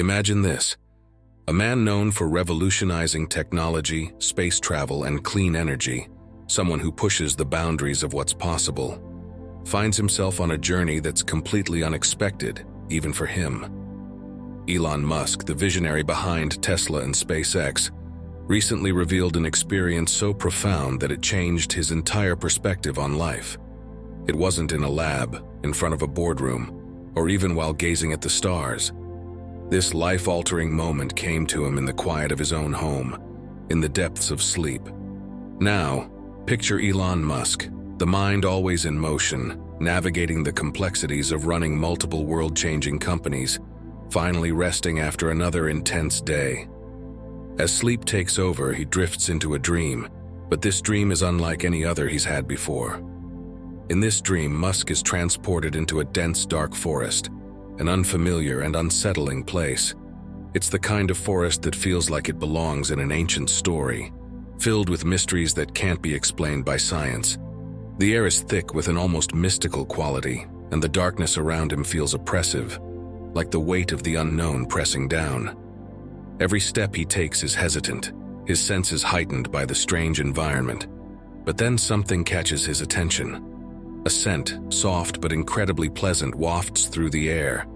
Imagine this: a man known for revolutionizing technology, space travel, and clean energy, someone who pushes the boundaries of what's possible, finds himself on a journey that's completely unexpected, even for him. Elon Musk, the visionary behind Tesla and SpaceX, recently revealed an experience so profound that it changed his entire perspective on life. It wasn't in a lab, in front of a boardroom, or even while gazing at the stars. This life-altering moment came to him in the quiet of his own home, in the depths of sleep. Now, picture Elon Musk, the mind always in motion, navigating the complexities of running multiple world-changing companies, finally resting after another intense day. As sleep takes over, he drifts into a dream, but this dream is unlike any other he's had before. In this dream, Musk is transported into a dense, dark forest, an unfamiliar and unsettling place. It's the kind of forest that feels like it belongs in an ancient story, filled with mysteries that can't be explained by science. The air is thick with an almost mystical quality, and the darkness around him feels oppressive, like the weight of the unknown pressing down. Every step he takes is hesitant, his senses heightened by the strange environment. But then something catches his attention. A scent, soft but incredibly pleasant, wafts through the air.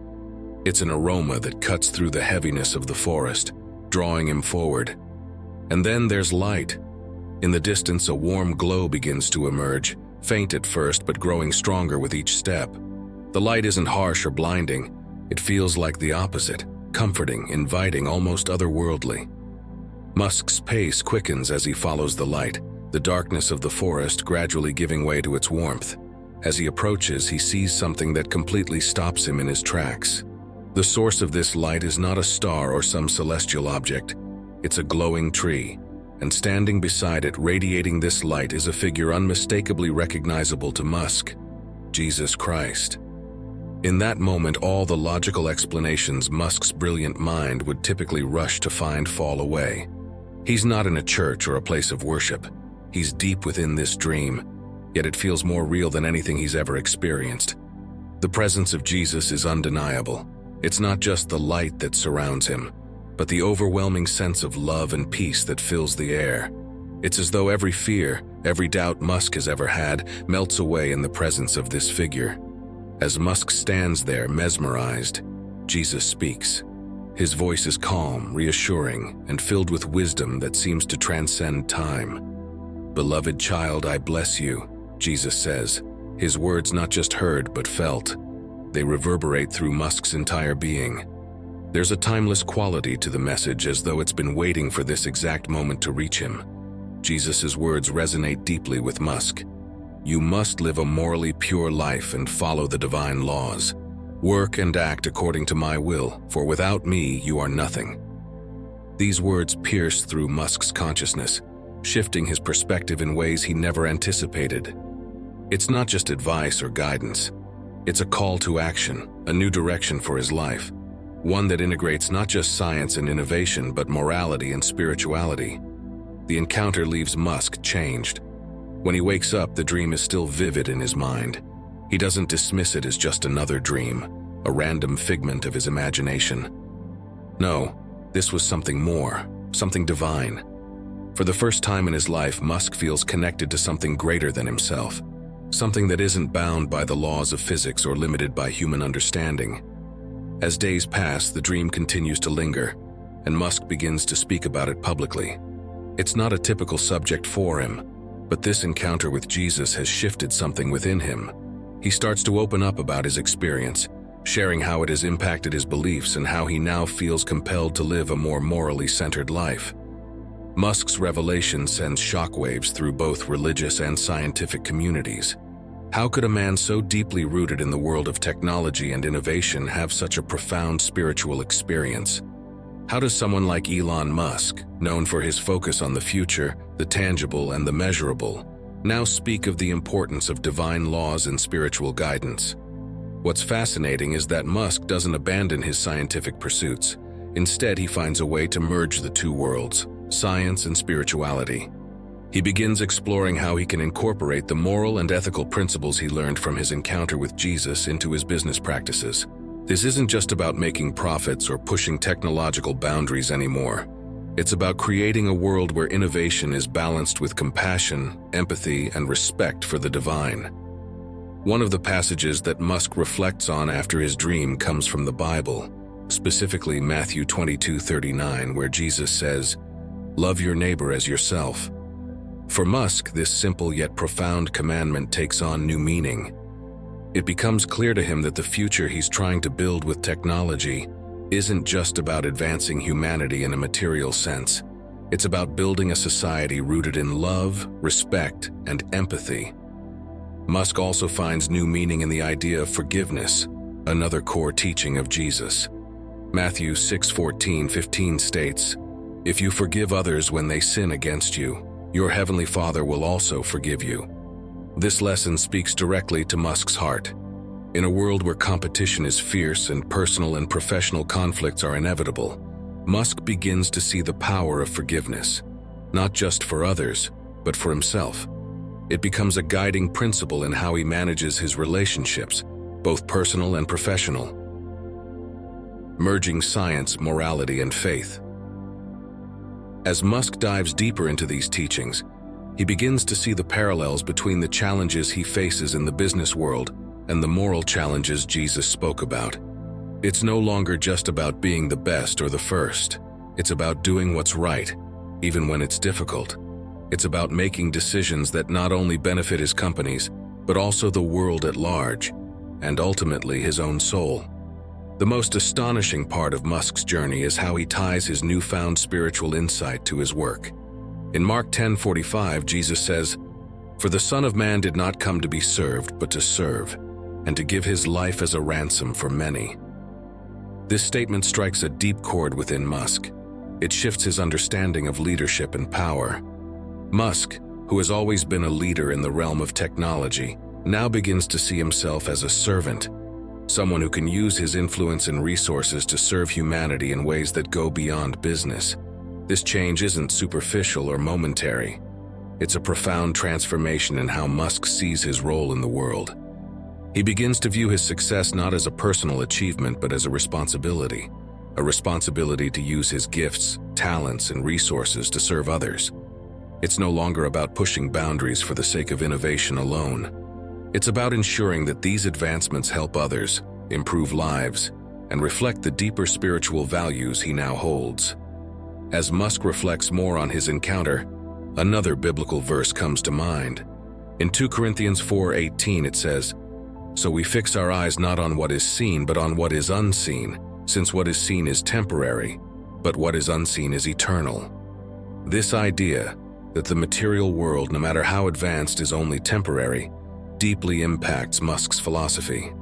It's an aroma that cuts through the heaviness of the forest, drawing him forward. And then there's light. In the distance, a warm glow begins to emerge, faint at first but growing stronger with each step. The light isn't harsh or blinding. It feels like the opposite, comforting, inviting, almost otherworldly. Musk's pace quickens as he follows the light, the darkness of the forest gradually giving way to its warmth. As he approaches, he sees something that completely stops him in his tracks. The source of this light is not a star or some celestial object. It's a glowing tree, and standing beside it, radiating this light, is a figure unmistakably recognizable to Musk: Jesus Christ. In that moment, all the logical explanations Musk's brilliant mind would typically rush to find fall away. He's not in a church or a place of worship. He's deep within this dream, yet it feels more real than anything he's ever experienced. The presence of Jesus is undeniable. It's not just the light that surrounds him, but the overwhelming sense of love and peace that fills the air. It's as though every fear, every doubt Musk has ever had, melts away in the presence of this figure. As Musk stands there, mesmerized, Jesus speaks. His voice is calm, reassuring, and filled with wisdom that seems to transcend time. "Beloved child, I bless you," Jesus says, his words not just heard but felt. They reverberate through Musk's entire being. There's a timeless quality to the message, as though it's been waiting for this exact moment to reach him. Jesus' words resonate deeply with Musk. "You must live a morally pure life and follow the divine laws. Work and act according to my will, for without me you are nothing." These words pierce through Musk's consciousness, shifting his perspective in ways he never anticipated. It's not just advice or guidance. It's a call to action, a new direction for his life, one that integrates not just science and innovation but morality and spirituality. The encounter leaves Musk changed. When he wakes up, the dream is still vivid in his mind. He doesn't dismiss it as just another dream, a random figment of his imagination. No, this was something more, something divine. For the first time in his life, Musk feels connected to something greater than himself, something that isn't bound by the laws of physics or limited by human understanding. As days pass, the dream continues to linger, and Musk begins to speak about it publicly. It's not a typical subject for him, but this encounter with Jesus has shifted something within him. He starts to open up about his experience, sharing how it has impacted his beliefs and how he now feels compelled to live a more morally centered life. Musk's revelation sends shockwaves through both religious and scientific communities. How could a man so deeply rooted in the world of technology and innovation have such a profound spiritual experience? How does someone like Elon Musk, known for his focus on the future, the tangible and the measurable, now speak of the importance of divine laws and spiritual guidance? What's fascinating is that Musk doesn't abandon his scientific pursuits. Instead, he finds a way to merge the two worlds, science and spirituality. He begins exploring how he can incorporate the moral and ethical principles he learned from his encounter with Jesus into his business practices. This isn't just about making profits or pushing technological boundaries anymore. It's about creating a world where innovation is balanced with compassion, empathy, and respect for the divine. One of the passages that Musk reflects on after his dream comes from the Bible, specifically Matthew 22:39, where Jesus says, "Love your neighbor as yourself." For Musk, this simple yet profound commandment takes on new meaning. It becomes clear to him that the future he's trying to build with technology isn't just about advancing humanity in a material sense. It's about building a society rooted in love, respect, and empathy. Musk also finds new meaning in the idea of forgiveness, another core teaching of Jesus. Matthew 6:14-15 states, "If you forgive others when they sin against you, your heavenly Father will also forgive you." This lesson speaks directly to Musk's heart. In a world where competition is fierce and personal and professional conflicts are inevitable, Musk begins to see the power of forgiveness, not just for others, but for himself. It becomes a guiding principle in how he manages his relationships, both personal and professional. Merging science, morality, and faith. As Musk dives deeper into these teachings, he begins to see the parallels between the challenges he faces in the business world and the moral challenges Jesus spoke about. It's no longer just about being the best or the first. It's about doing what's right, even when it's difficult. It's about making decisions that not only benefit his companies, but also the world at large, and ultimately his own soul. The most astonishing part of Musk's journey is how he ties his newfound spiritual insight to his work. In Mark 10:45, Jesus says, "For the Son of Man did not come to be served, but to serve, and to give his life as a ransom for many." This statement strikes a deep chord within Musk. It shifts his understanding of leadership and power. Musk, who has always been a leader in the realm of technology, now begins to see himself as a servant, someone who can use his influence and resources to serve humanity in ways that go beyond business. This change isn't superficial or momentary. It's a profound transformation in how Musk sees his role in the world. He begins to view his success not as a personal achievement but as a responsibility to use his gifts, talents, and resources to serve others. It's no longer about pushing boundaries for the sake of innovation alone. It's about ensuring that these advancements help others, improve lives, and reflect the deeper spiritual values he now holds. As Musk reflects more on his encounter, another biblical verse comes to mind. In 2 Corinthians 4:18 it says, "So we fix our eyes not on what is seen but on what is unseen, since what is seen is temporary, but what is unseen is eternal." This idea that the material world, no matter how advanced, is only temporary, deeply impacts Musk's philosophy.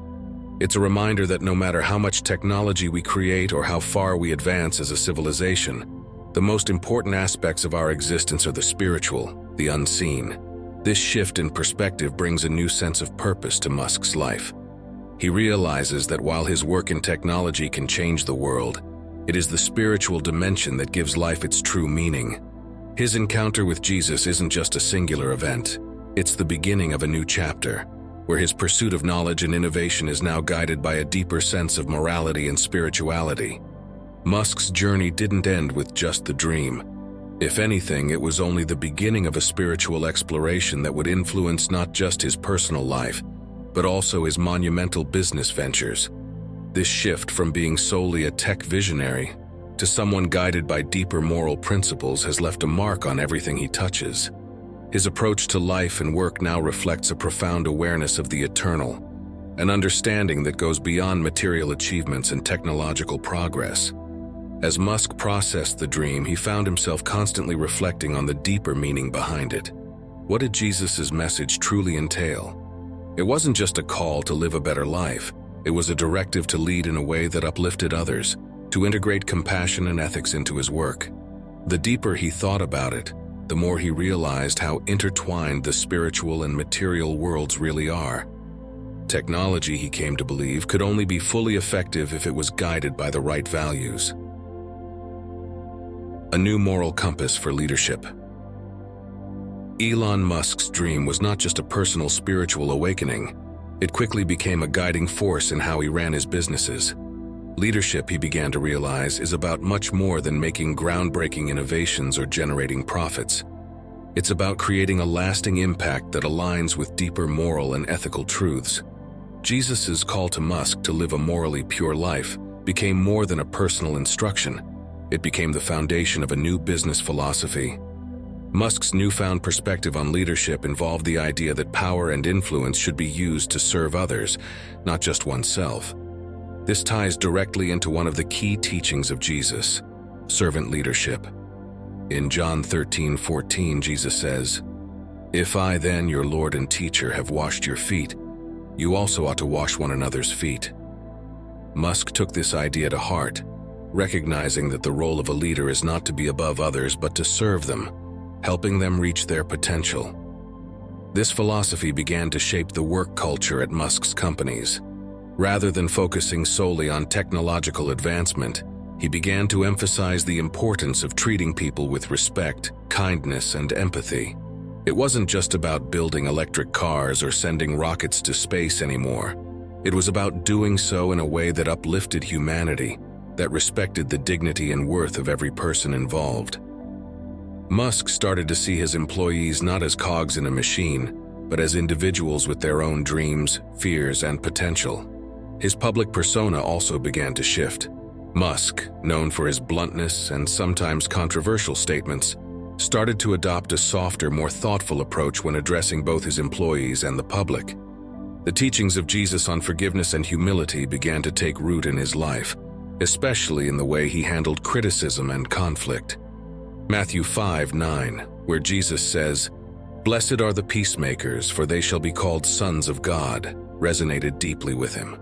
It's a reminder that no matter how much technology we create or how far we advance as a civilization, the most important aspects of our existence are the spiritual, the unseen. This shift in perspective brings a new sense of purpose to Musk's life. He realizes that while his work in technology can change the world, it is the spiritual dimension that gives life its true meaning. His encounter with Jesus isn't just a singular event. It's the beginning of a new chapter, where his pursuit of knowledge and innovation is now guided by a deeper sense of morality and spirituality. Musk's journey didn't end with just the dream. If anything, it was only the beginning of a spiritual exploration that would influence not just his personal life, but also his monumental business ventures. This shift from being solely a tech visionary to someone guided by deeper moral principles has left a mark on everything he touches. His approach to life and work now reflects a profound awareness of the eternal, an understanding that goes beyond material achievements and technological progress. As Musk processed the dream, he found himself constantly reflecting on the deeper meaning behind it. What did Jesus' message truly entail? It wasn't just a call to live a better life. It was a directive to lead in a way that uplifted others, to integrate compassion and ethics into his work. The deeper he thought about it, the more he realized how intertwined the spiritual and material worlds really are. Technology, he came to believe, could only be fully effective if it was guided by the right values. A new moral compass for leadership. Elon Musk's dream was not just a personal spiritual awakening. It quickly became a guiding force in how he ran his businesses. Leadership, he began to realize, is about much more than making groundbreaking innovations or generating profits. It's about creating a lasting impact that aligns with deeper moral and ethical truths. Jesus' call to Musk to live a morally pure life became more than a personal instruction. It became the foundation of a new business philosophy. Musk's newfound perspective on leadership involved the idea that power and influence should be used to serve others, not just oneself. This ties directly into one of the key teachings of Jesus: servant leadership. In John 13:14, Jesus says, "If I then, your Lord and teacher, have washed your feet, you also ought to wash one another's feet." Musk took this idea to heart, recognizing that the role of a leader is not to be above others but to serve them, helping them reach their potential. This philosophy began to shape the work culture at Musk's companies. Rather than focusing solely on technological advancement, he began to emphasize the importance of treating people with respect, kindness, and empathy. It wasn't just about building electric cars or sending rockets to space anymore. It was about doing so in a way that uplifted humanity, that respected the dignity and worth of every person involved. Musk started to see his employees not as cogs in a machine, but as individuals with their own dreams, fears, and potential. His public persona also began to shift. Musk, known for his bluntness and sometimes controversial statements, started to adopt a softer, more thoughtful approach when addressing both his employees and the public. The teachings of Jesus on forgiveness and humility began to take root in his life, especially in the way he handled criticism and conflict. Matthew 5:9, where Jesus says, "Blessed are the peacemakers, for they shall be called sons of God," resonated deeply with him.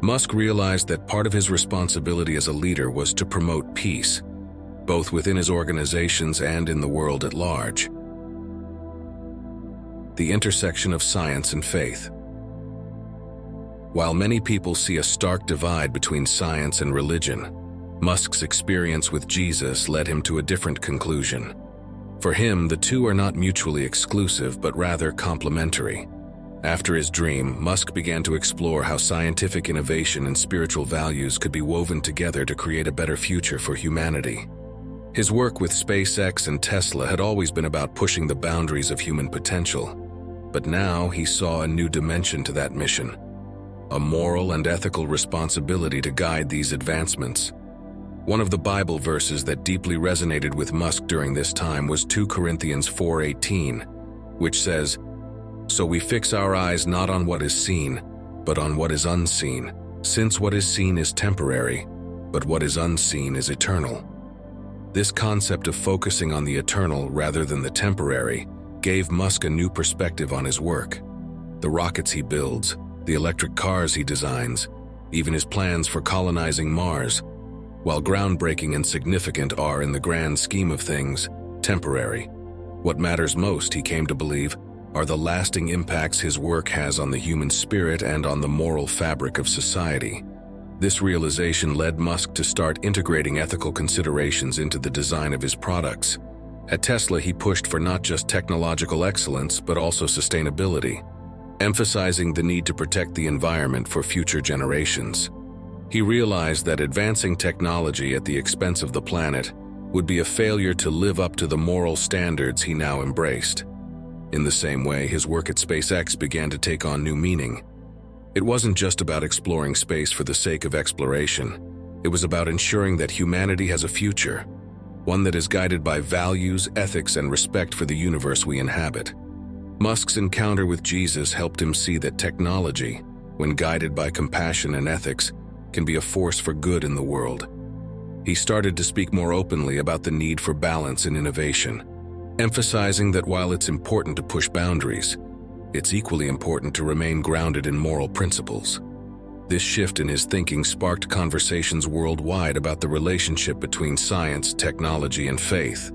Musk realized that part of his responsibility as a leader was to promote peace, both within his organizations and in the world at large. The intersection of science and faith. While many people see a stark divide between science and religion, Musk's experience with Jesus led him to a different conclusion. For him, the two are not mutually exclusive, but rather complementary. After his dream, Musk began to explore how scientific innovation and spiritual values could be woven together to create a better future for humanity. His work with SpaceX and Tesla had always been about pushing the boundaries of human potential, but now he saw a new dimension to that mission: a moral and ethical responsibility to guide these advancements. One of the Bible verses that deeply resonated with Musk during this time was 2 Corinthians 4:18, which says, "So we fix our eyes not on what is seen, but on what is unseen, since what is seen is temporary, but what is unseen is eternal." This concept of focusing on the eternal rather than the temporary gave Musk a new perspective on his work. The rockets he builds, the electric cars he designs, even his plans for colonizing Mars, while groundbreaking and significant, are, in the grand scheme of things, temporary. What matters most, he came to believe, are the lasting impacts his work has on the human spirit and on the moral fabric of society. This realization led Musk to start integrating ethical considerations into the design of his products. At Tesla, he pushed for not just technological excellence, but also sustainability, emphasizing the need to protect the environment for future generations. He realized that advancing technology at the expense of the planet would be a failure to live up to the moral standards he now embraced. In the same way, his work at SpaceX began to take on new meaning. It wasn't just about exploring space for the sake of exploration. It was about ensuring that humanity has a future, one that is guided by values, ethics, and respect for the universe we inhabit. Musk's encounter with Jesus helped him see that technology, when guided by compassion and ethics, can be a force for good in the world. He started to speak more openly about the need for balance in innovation, emphasizing that while it's important to push boundaries, it's equally important to remain grounded in moral principles. This shift in his thinking sparked conversations worldwide about the relationship between science, technology, and faith.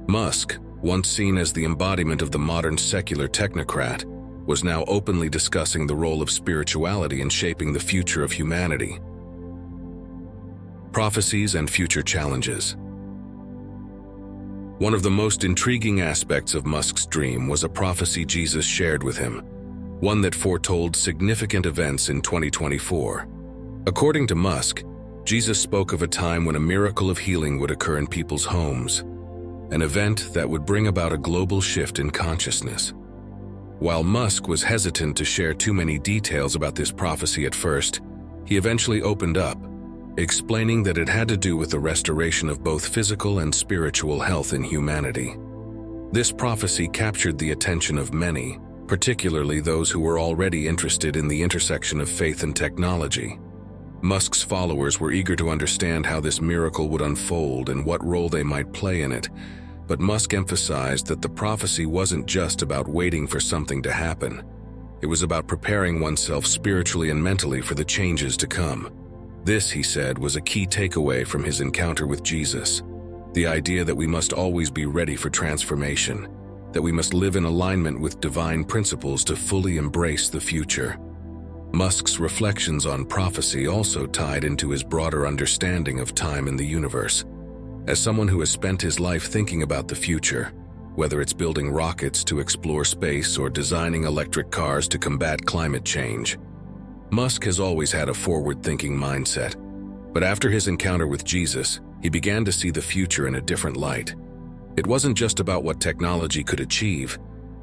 Musk, once seen as the embodiment of the modern secular technocrat, was now openly discussing the role of spirituality in shaping the future of humanity. Prophecies and future challenges. One of the most intriguing aspects of Musk's dream was a prophecy Jesus shared with him. one that foretold significant events in 2024. According to Musk, Jesus spoke of a time when a miracle of healing would occur in people's homes, an event that would bring about a global shift in consciousness. While Musk was hesitant to share too many details about this prophecy at first, he eventually opened up, explaining that it had to do with the restoration of both physical and spiritual health in humanity. This prophecy captured the attention of many, particularly those who were already interested in the intersection of faith and technology. Musk's followers were eager to understand how this miracle would unfold and what role they might play in it, but Musk emphasized that the prophecy wasn't just about waiting for something to happen. It was about preparing oneself spiritually and mentally for the changes to come. This, he said, was a key takeaway from his encounter with Jesus. The idea that we must always be ready for transformation, that we must live in alignment with divine principles to fully embrace the future. Musk's reflections on prophecy also tied into his broader understanding of time and the universe. As someone who has spent his life thinking about the future, whether it's building rockets to explore space or designing electric cars to combat climate change, Musk has always had a forward-thinking mindset. But after his encounter with Jesus, he began to see the future in a different light. It wasn't just about what technology could achieve,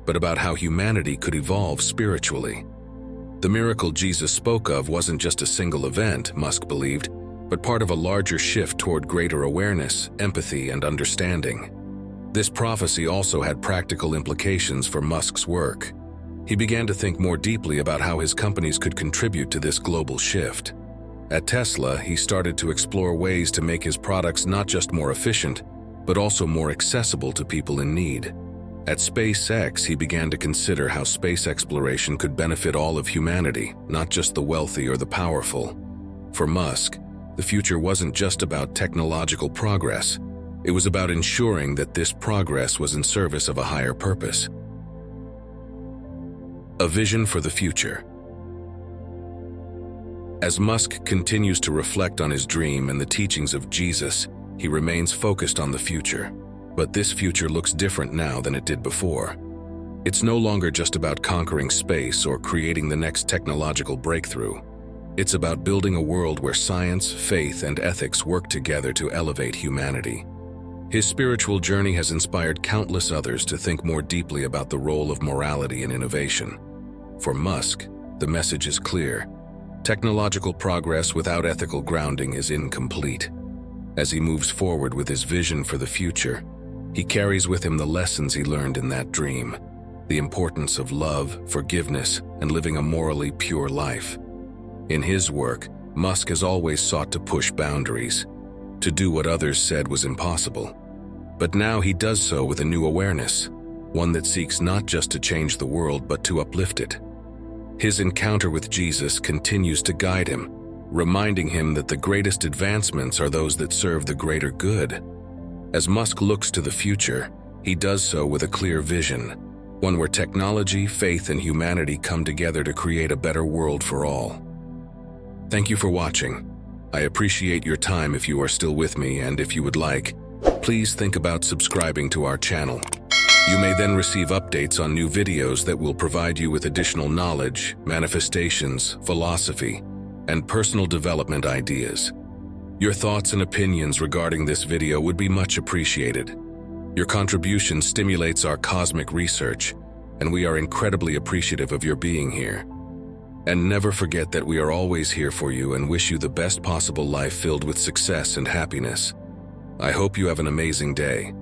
but about how humanity could evolve spiritually. The miracle Jesus spoke of wasn't just a single event, Musk believed, but part of a larger shift toward greater awareness, empathy, and understanding. This prophecy also had practical implications for Musk's work. He began to think more deeply about how his companies could contribute to this global shift. At Tesla, he started to explore ways to make his products not just more efficient, but also more accessible to people in need. At SpaceX, he began to consider how space exploration could benefit all of humanity, not just the wealthy or the powerful. For Musk, the future wasn't just about technological progress. It was about ensuring that this progress was in service of a higher purpose. A vision for the future. As Musk continues to reflect on his dream and the teachings of Jesus, he remains focused on the future. But this future looks different now than it did before. It's no longer just about conquering space or creating the next technological breakthrough. It's about building a world where science, faith, and ethics work together to elevate humanity. His spiritual journey has inspired countless others to think more deeply about the role of morality and innovation. For Musk, the message is clear. Technological progress without ethical grounding is incomplete. As he moves forward with his vision for the future, he carries with him the lessons he learned in that dream, the importance of love, forgiveness, and living a morally pure life. In his work, Musk has always sought to push boundaries, to do what others said was impossible. But now he does so with a new awareness, one that seeks not just to change the world but to uplift it. His encounter with Jesus continues to guide him, reminding him that the greatest advancements are those that serve the greater good. As Musk looks to the future, he does so with a clear vision, one where technology, faith, and humanity come together to create a better world for all. Thank you for watching. I appreciate your time if you are still with me, and if you would like, please think about subscribing to our channel. You may then receive updates on new videos that will provide you with additional knowledge, manifestations, philosophy, and personal development ideas. Your thoughts and opinions regarding this video would be much appreciated. Your contribution stimulates our cosmic research, and we are incredibly appreciative of your being here. And never forget that we are always here for you and wish you the best possible life filled with success and happiness. I hope you have an amazing day.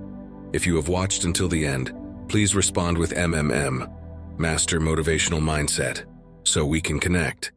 If you have watched until the end, please respond with MMM, Master Motivational Mindset, so we can connect.